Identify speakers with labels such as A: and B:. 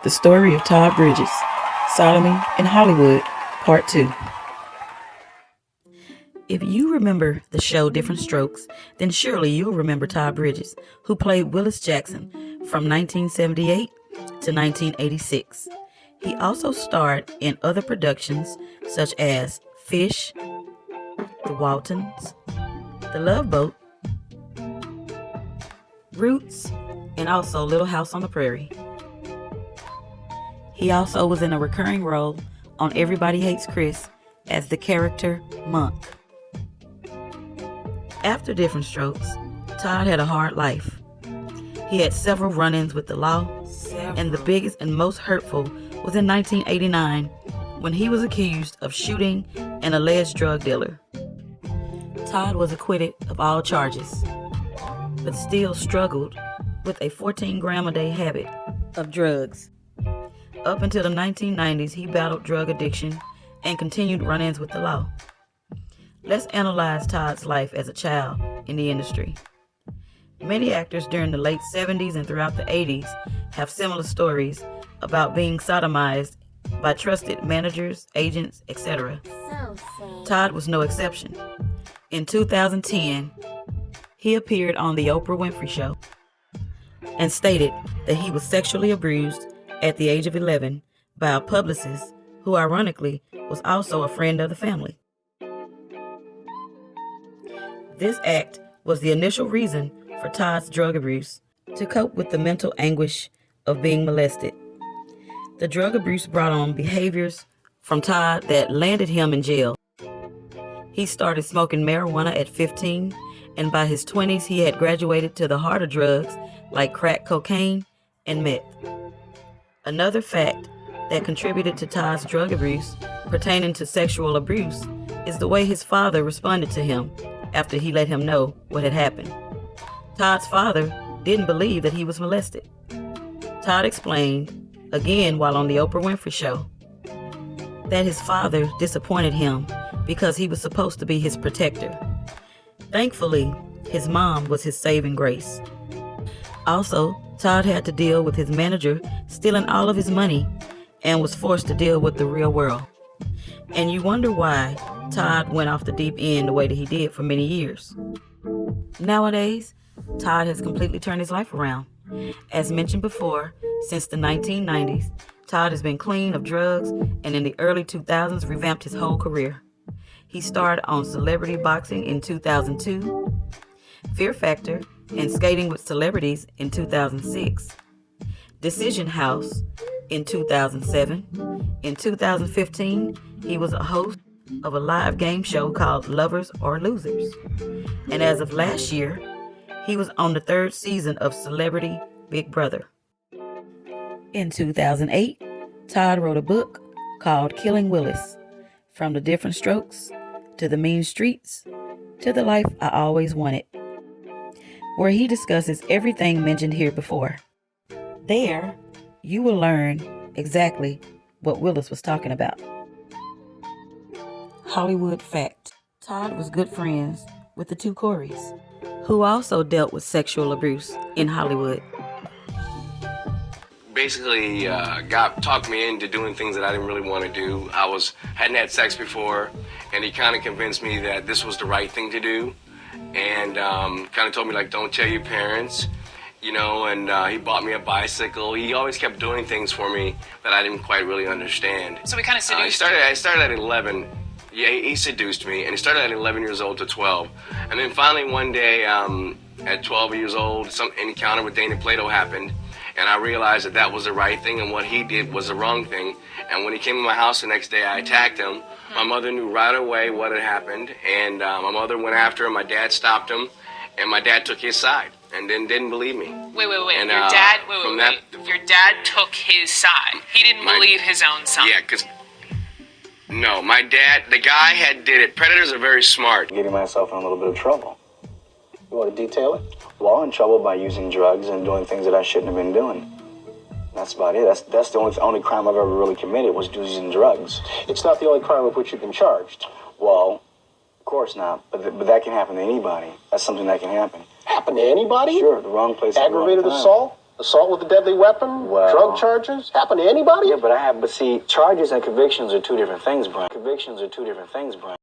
A: The story of Todd Bridges, Sodomy in Hollywood, Part 2. If you remember the show Different Strokes, then surely you'll remember Todd Bridges, who played Willis Jackson from 1978 to 1986. He also starred in other productions such as Fish, The Waltons, The Love Boat, Roots, and also Little House on the Prairie. He also was in a recurring role on Everybody Hates Chris as the character Monk. After Different Strokes, Todd had a hard life. He had several run-ins with the law, and the biggest and most hurtful was in 1989 when he was accused of shooting an alleged drug dealer. Todd was acquitted of all charges, but still struggled with a 14-gram-a-day habit of drugs. Up until the 1990s, he battled drug addiction and continued run-ins with the law. Let's analyze Todd's life as a child in the industry. Many actors during the late 70s and throughout the 80s have similar stories about being sodomized by trusted managers, agents, etc. Todd was no exception. In 2010, he appeared on The Oprah Winfrey Show and stated that he was sexually abused at the age of 11 by a publicist who ironically was also a friend of the family. This act was the initial reason for Todd's drug abuse to cope with the mental anguish of being molested. The drug abuse brought on behaviors from Todd that landed him in jail. He started smoking marijuana at 15, and by his 20s he had graduated to the harder drugs like crack cocaine and meth. Another fact that contributed to Todd's drug abuse pertaining to sexual abuse is the way his father responded to him after he let him know what had happened. Todd's father didn't believe that he was molested. Todd explained, again while on the Oprah Winfrey Show, that his father disappointed him because he was supposed to be his protector. Thankfully, his mom was his saving grace. Also, Todd had to deal with his manager stealing all of his money and was forced to deal with the real world. And you wonder why Todd went off the deep end the way that he did for many years. Nowadays, Todd has completely turned his life around. As mentioned before, since the 1990s, Todd has been clean of drugs and in the early 2000s revamped his whole career. He starred on Celebrity Boxing in 2002, Fear Factor, and Skating with Celebrities in 2006, Decision House in 2007. In 2015, he was a host of a live game show called Lovers or Losers. And as of last year, he was on the 3rd season of Celebrity Big Brother. In 2008, Todd wrote a book called Killing Willis, From the Different Strokes to the Mean Streets to the Life I Always Wanted, where he discusses everything mentioned here before. There, you will learn exactly what Willis was talking about. Hollywood fact: Todd was good friends with the two Coreys, who also dealt with sexual abuse in Hollywood.
B: Basically, talked me into doing things that I didn't really want to do. Hadn't had sex before, and he kind of convinced me that this was the right thing to do. And kind of told me, like, don't tell your parents, you know, and he bought me a bicycle. He always kept doing things for me that I didn't quite really understand.
C: So he kind of seduced
B: I started at 11. Yeah, he seduced me, and he started at 11 years old to 12. And then finally one day, at 12 years old, some encounter with Dana Plato happened, and I realized that was the right thing, and what he did was the wrong thing. And when he came to my house the next day, I attacked him. My mother knew right away what had happened, and my mother went after him. My dad stopped him, and my dad took his side, and then didn't believe me.
C: Wait.
B: And,
C: Your dad took his side. He didn't believe his own son.
B: Yeah, because... No, my dad, the guy did it. Predators are very smart.
D: Getting myself in a little bit of trouble. You want to detail it? Well, in trouble by using drugs and doing things that I shouldn't have been doing. That's about it. That's the only crime I've ever really committed was using drugs.
E: It's not the only crime of which you've been charged.
D: Well, of course not. But that can happen to anybody. That's something that can happen.
E: Happen to anybody?
D: Sure, the wrong place.
E: Aggravated assault? Assault with a deadly weapon?
D: Well-
E: Drug charges? Happen to anybody?
D: Yeah, but see, charges and convictions are two different things, Brian. Convictions are two different things, Brian.